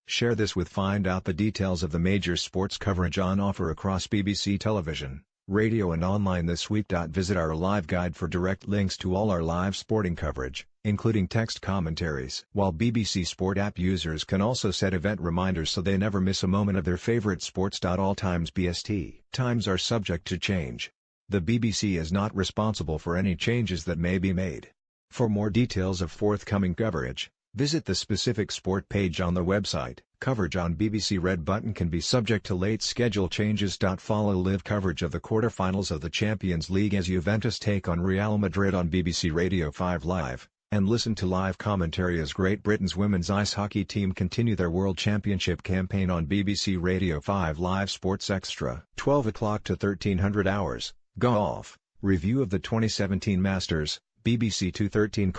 Share this with. Find out the details of the major sports coverage on offer across BBC television, radio and online this week. Visit our live guide for direct links to all our live sporting coverage, including text commentaries. While BBC Sport app users can also set event reminders so they never miss a moment of their favorite sports. All times BST times are subject to change. The BBC is not responsible for any changes that may be made. For more details of forthcoming coverage, visit the specific sport page on the website. Coverage on BBC Red Button can be subject to late schedule changes. Follow live coverage of the quarter-finals of the Champions League as Juventus take on Real Madrid on BBC Radio 5 Live, and listen to live commentary as Great Britain's women's ice hockey team continue their World Championship campaign on BBC Radio 5 Live Sports Extra. 12 o'clock to 1300 hours, golf, review of the 2017 Masters, BBC 213:00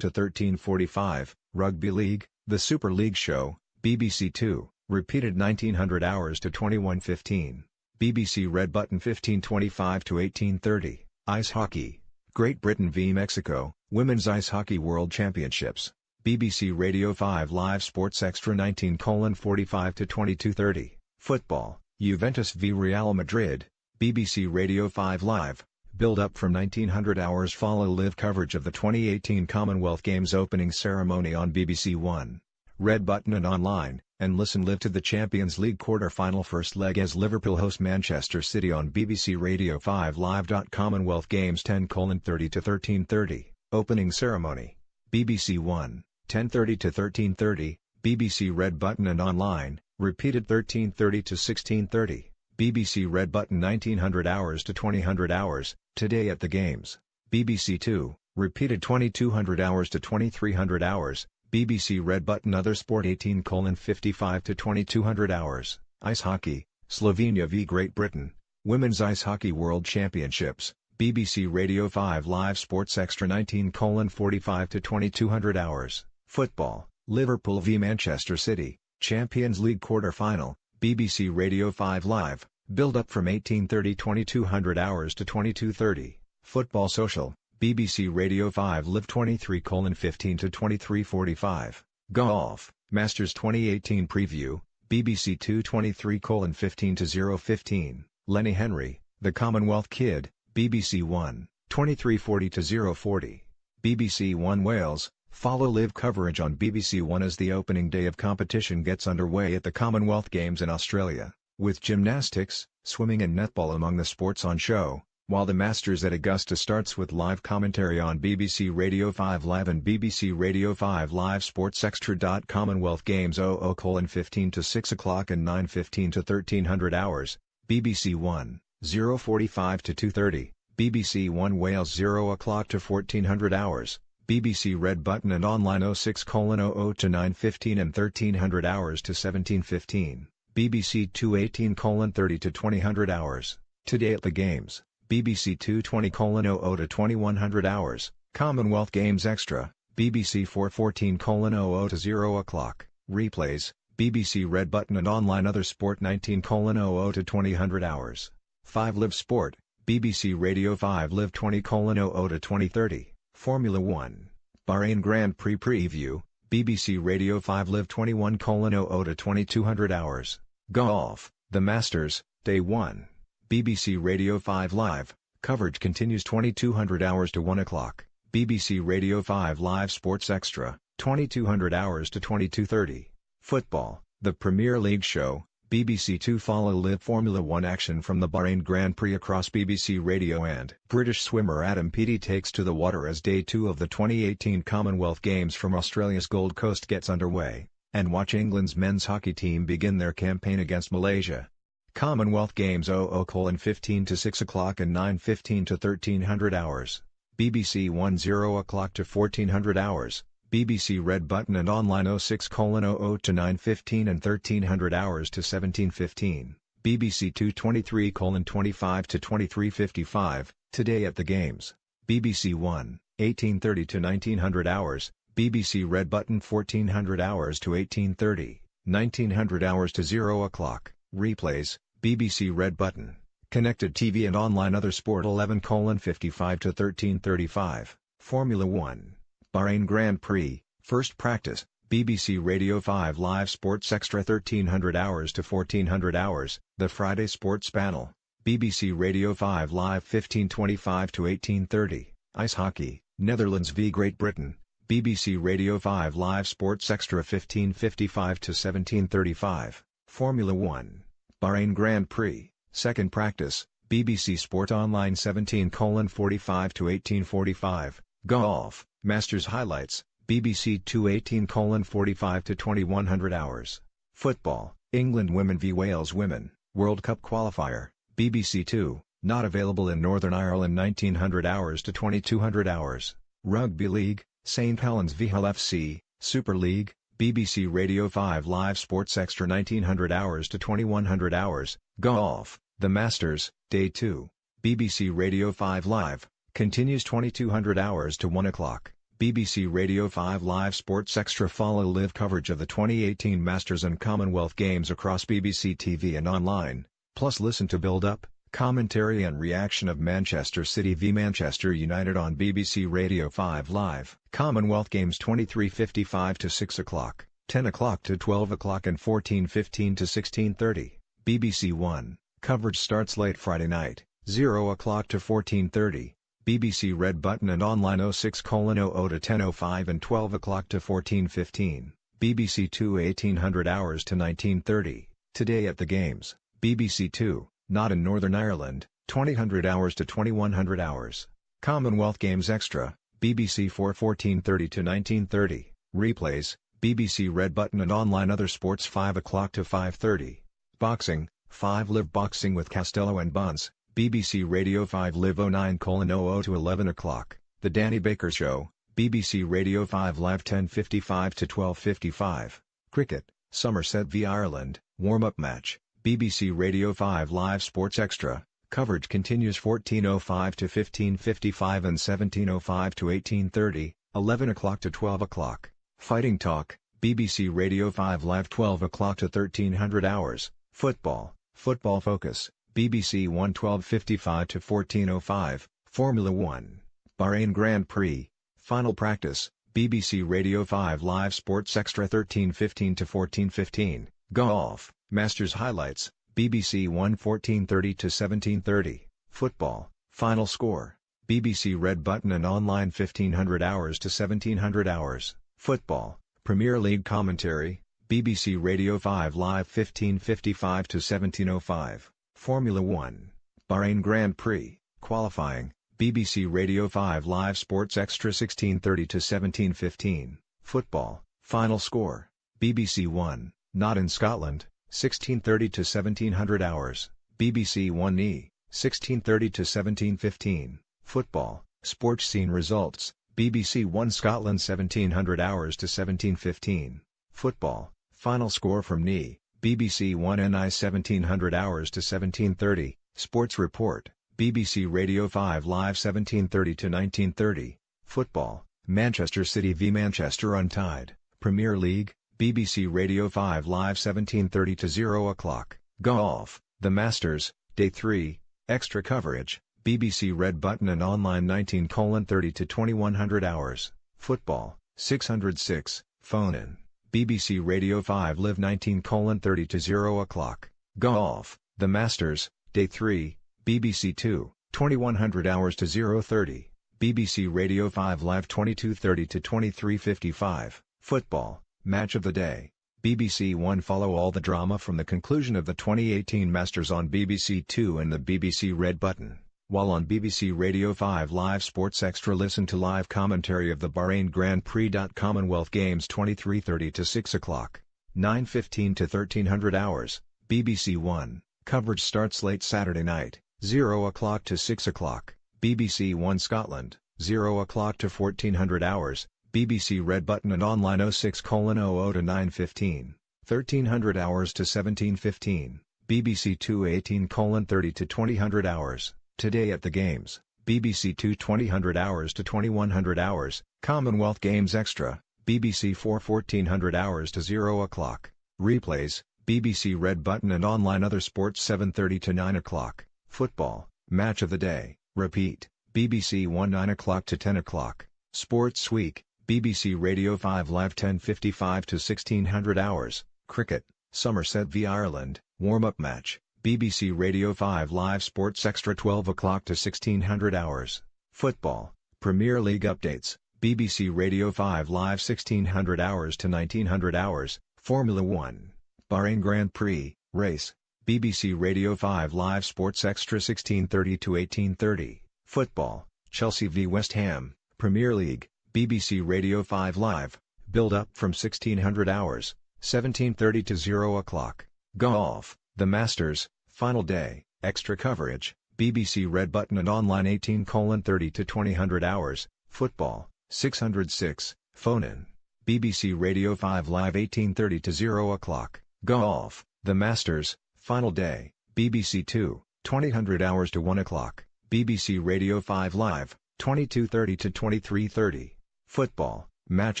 to 1345, Rugby League, the Super League Show, BBC 2, repeated 1900 hours to 2115, BBC Red Button 1525 to 1830, Ice Hockey, Great Britain v Mexico, Women's Ice Hockey World Championships, BBC Radio 5 Live Sports Extra 19:45 to 2230, Football, Juventus v Real Madrid, BBC Radio 5 Live, build-up from 1900 hours. Follow live coverage of the 2018 Commonwealth Games opening ceremony on BBC One, Red Button and online, and listen live to the Champions League quarter-final first leg as Liverpool host Manchester City on BBC Radio 5 Live. Commonwealth Games 10:30 to 1330, opening ceremony, BBC One, 10:30 to 1330, BBC Red Button and online, repeated 13:30 to 16:30. BBC Red Button 1900 hours to 2000 hours, today at the Games, BBC 2, repeated 2200 hours to 2300 hours, BBC Red Button Other Sport 18:55 to 2200 hours, Ice Hockey, Slovenia v Great Britain, Women's Ice Hockey World Championships, BBC Radio 5 Live Sports Extra 19:45 to 2200 hours, Football, Liverpool v Manchester City, Champions League quarter-final, BBC Radio 5 Live, build-up from 18:30-2200 hours to 22:30, Football Social, BBC Radio 5 Live 23:15 to 23:45, Golf, Masters 2018 Preview, BBC 2 23:15 to 0:15, Lenny Henry, The Commonwealth Kid, BBC 1, 23:40 to 0:40, BBC One Wales. Follow live coverage on BBC One as the opening day of competition gets underway at the Commonwealth Games in Australia, with gymnastics, swimming and netball among the sports on show, while the Masters at Augusta starts with live commentary on BBC Radio 5 Live and BBC Radio 5 Live Sports Extra. Commonwealth Games 00:15 to 6 o'clock and 9:15 to 1300 hours, BBC One, 0:45 to 2:30, BBC One Wales 0 o'clock to 1400 hours, BBC Red Button and online 06:00 to 9:15 and 1300 hours to 17:15, BBC 2 18:30 to 2000 hours, today at the Games, BBC 2 20:00 to 2100 hours, Commonwealth Games Extra, BBC 4 14:00 to 0 o'clock, replays, BBC Red Button and online Other Sport 19:00 to 2000 hours, 5 Live Sport, BBC Radio 5 Live 20:00 to 2030, Formula 1, Bahrain Grand Prix Preview, BBC Radio 5 Live 21:00 to 2200 hours, Golf, The Masters, Day 1, BBC Radio 5 Live, coverage continues 2200 hours to 1 o'clock, BBC Radio 5 Live Sports Extra, 2200 hours to 2230, Football, The Premier League Show, BBC 2 follow live Formula 1 action from the Bahrain Grand Prix across BBC Radio and British swimmer Adam Peaty takes to the water as Day 2 of the 2018 Commonwealth Games from Australia's Gold Coast gets underway, and watch England's men's hockey team begin their campaign against Malaysia. Commonwealth Games 00:15 to 6 o'clock and 9:15 to 1300 hours, BBC 1 0 o'clock to 1400 hours, BBC Red Button and online 06:00 to 9:15 and 1300 hours to 17:15, BBC 2 23:25 to 23:55, today at the Games, BBC 1, 18:30 to 1900 hours, BBC Red Button 1400 hours to 18:30, 1900 hours to 0 o'clock, replays, BBC Red Button, Connected TV and online Other Sport 11:55 to 13:35, Formula 1, Bahrain Grand Prix, First Practice, BBC Radio 5 Live Sports Extra 1300 hours to 1400 hours, The Friday Sports Panel, BBC Radio 5 Live 1525 to 1830, Ice Hockey, Netherlands v Great Britain, BBC Radio 5 Live Sports Extra 1555 to 1735, Formula 1, Bahrain Grand Prix, Second Practice, BBC Sport Online 17:45 to 1845, Golf, Masters Highlights, BBC 2 18:45 to 2100 hours, Football, England Women v Wales Women, World Cup Qualifier, BBC 2, not available in Northern Ireland 1900 hours to 2200 hours, Rugby League, St Helens v Hull FC, Super League, BBC Radio 5 Live Sports Extra 1900 hours to 2100 hours, Golf, The Masters, Day 2, BBC Radio 5 Live, continues 2200 hours to 1 o'clock, BBC Radio 5 Live Sports Extra follow live coverage of the 2018 Masters and Commonwealth Games across BBC TV and online, plus listen to build-up, commentary and reaction of Manchester City v Manchester United on BBC Radio 5 Live. Commonwealth Games 23:55 to 6 o'clock, 10 o'clock to 12 o'clock and 14:15 to 16:30. BBC 1, coverage starts late Friday night, 0 o'clock to 14:30. BBC Red Button and online 06:00 to 10:05 and 12 o'clock to 14:15. BBC 2 1800 hours to 19:30. Today at the Games, BBC 2. Not in Northern Ireland, 2000 hours to 2100 hours. Commonwealth Games Extra, BBC 4 14:30 to 19:30. Replays, BBC Red Button and online other sports 5 o'clock to 5:30. Boxing, 5 Live Boxing with Costello and Bunce, BBC Radio 5 Live 09:00 to 11 o'clock. The Danny Baker Show, BBC Radio 5 Live 10:55 to 12:55. Cricket, Somerset v Ireland, warm-up match. BBC Radio 5 Live Sports Extra, coverage continues 14:05 to 15:55 and 17:05 to 18:30, 11 o'clock to 12 o'clock. Fighting Talk, BBC Radio 5 Live 12 o'clock to 1300 hours. Football, Football Focus, BBC 1 12:55 to 14:05, Formula 1, Bahrain Grand Prix, Final Practice, BBC Radio 5 Live Sports Extra 13:15 to 14:15, Golf, Masters Highlights, BBC 1 14:30 to 17:30, Football, Final Score, BBC Red Button and online 1500 hours to 1700 hours, Football, Premier League Commentary, BBC Radio 5 Live 15:55 to 17:05, Formula 1, Bahrain Grand Prix, Qualifying, BBC Radio 5 Live Sports Extra 16:30 to 17:15, Football, Final Score, BBC 1, Not in Scotland, 16:30 to 1700 hours, BBC 1E, 16:30 to 17:15, Football, Sports Scene Results, BBC 1 Scotland 1700 hours to 17:15, Football, Final Score from NE, BBC 1 NI 1700 hours to 17:30, Sports Report, BBC Radio 5 Live 17:30 to 19:30, Football, Manchester City v Manchester Untied, Premier League, BBC Radio 5 Live 17:30 to 0 o'clock, Golf, The Masters, Day 3, Extra Coverage, BBC Red Button and online 19:30 to 2100 hours, Football, 606, Phone-In, BBC Radio 5 Live 19:30 to 0 o'clock, Golf, The Masters, Day 3, BBC 2, 2100 hours to 0:30, BBC Radio 5 Live 22:30 to 23:55, Football, Match of the Day, BBC 1 follow all the drama from the conclusion of the 2018 Masters on BBC 2 and the BBC Red Button, while on BBC Radio 5 Live Sports Extra listen to live commentary of the Bahrain Grand Prix. Commonwealth Games 23:30 to 6 o'clock, 9:15 to 1300 hours, BBC 1, coverage starts late Saturday night, 0 o'clock to 6 o'clock, BBC 1 Scotland, 0 o'clock to 1400 hours, BBC Red Button and online 06:00 to 9:15, 1300 hours to 17:15, BBC 2 18:30 to 2000 hours, Today at the Games, BBC 2 2000 hours to 2100 hours, Commonwealth Games Extra, BBC 4 1400 hours to 0 o'clock, Replays, BBC Red Button and online other sports 7:30 to 9 o'clock, Football, Match of the Day, repeat, BBC 1 9 o'clock to 10 o'clock, Sports Week, BBC Radio 5 Live 10:55 to 1600 hours, Cricket, Somerset v Ireland, warm-up match, BBC Radio 5 Live Sports Extra 12 o'clock to 1600 hours, Football, Premier League updates, BBC Radio 5 Live 1600 hours to 1900 hours, Formula 1, Bahrain Grand Prix, race, BBC Radio 5 Live Sports Extra 1630 to 1830, Football, Chelsea v West Ham, Premier League, BBC Radio 5 Live, build-up from 1600 hours, 1730 to 0 o'clock, Golf, The Masters, Final Day, Extra coverage, BBC Red Button and Online 18:30 to 2000 hours, Football, 606, Phone-in, BBC Radio 5 Live 1830 to 0 o'clock, Golf, The Masters, Final Day, BBC 2, 2000 hours to 1 o'clock, BBC Radio 5 Live, 22:30 to 23:30, Football, Match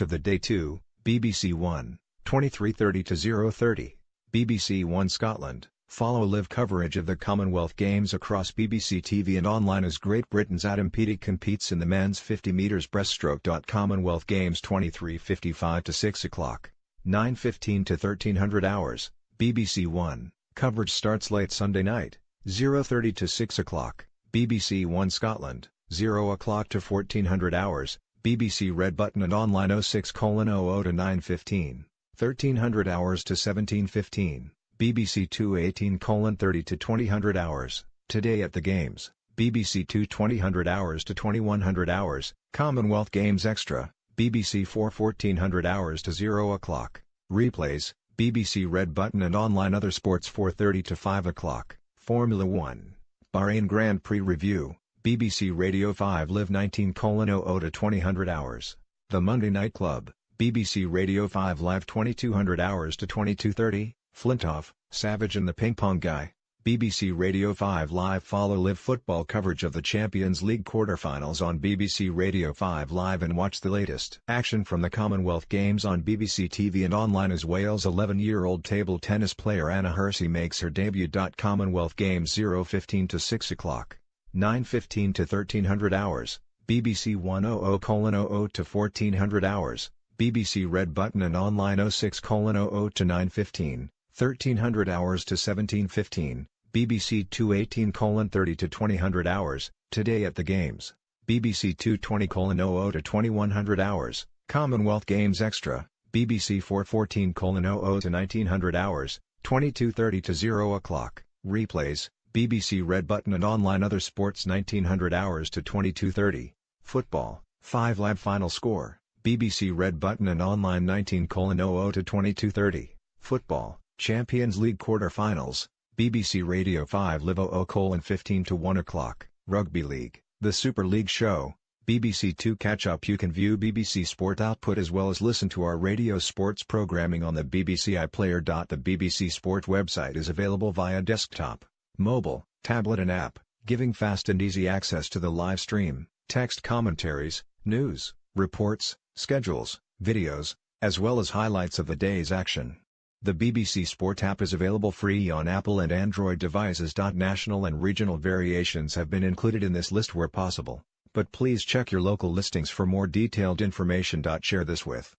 of the Day 2, BBC 1, 23:30 to 0:30, BBC 1 Scotland, follow live coverage of the Commonwealth Games across BBC TV and online as Great Britain's Adam Peaty competes in the men's 50 metres breaststroke. Commonwealth Games 23:55 to 6 o'clock, 9:15 to 1300 hours, BBC 1, coverage starts late Sunday night, 0:30 to 6 o'clock, BBC 1 Scotland, 0 o'clock to 1400 hours, BBC Red Button and online 06:00 to 9:15, 1300 hours to 17:15, BBC 2 18:30 to 2000 hours, Today at the Games, BBC 2 2000 hours to 2100 hours, Commonwealth Games Extra, BBC 4 1400 hours to 0 o'clock, replays, BBC Red Button and online other sports 4:30 to 5 o'clock, Formula 1, Bahrain Grand Prix Review, BBC Radio 5 Live 19:00 to 2000 hours, The Monday Night Club, BBC Radio 5 Live 2200 hours to 22:30, Flintoff, Savage and the Ping Pong Guy, BBC Radio 5 Live follow live football coverage of the Champions League quarter-finals on BBC Radio 5 Live and watch the latest action from the Commonwealth Games on BBC TV and online as Wales' 11-year-old table tennis player Anna Hersey makes her debut. Commonwealth Games 0:15 to 6 o'clock, 9:15 to 1300 hours, BBC 100:00 to 1400 hours, BBC Red Button and online 06:00 to 9:15, 1300 hours to 17:15, BBC 2 18:30 to 2000 hours, Today at the Games, BBC 2 20:00 to 2100 hours, Commonwealth Games Extra, BBC 4 14:00 to 1900 hours, 22:30 to 0 o'clock, replays, BBC Red Button and online other sports 1900 hours to 22:30, Football, 5 Live final score, BBC Red Button and online 19:00 to 22:30, Football, Champions League quarter-finals, BBC Radio 5 Live 00:15 to 1 o'clock, Rugby League, The Super League Show, BBC 2 Catch-Up. You can view BBC Sport output as well as listen to our radio sports programming on the BBC iPlayer. The BBC Sport website is available via desktop, mobile, tablet and app, giving fast and easy access to the live stream, text commentaries, news, reports, schedules, videos, as well as highlights of the day's action. The BBC Sport app is available free on Apple and Android devices. National and regional variations have been included in this list where possible, but please check your local listings for more detailed information. Share this with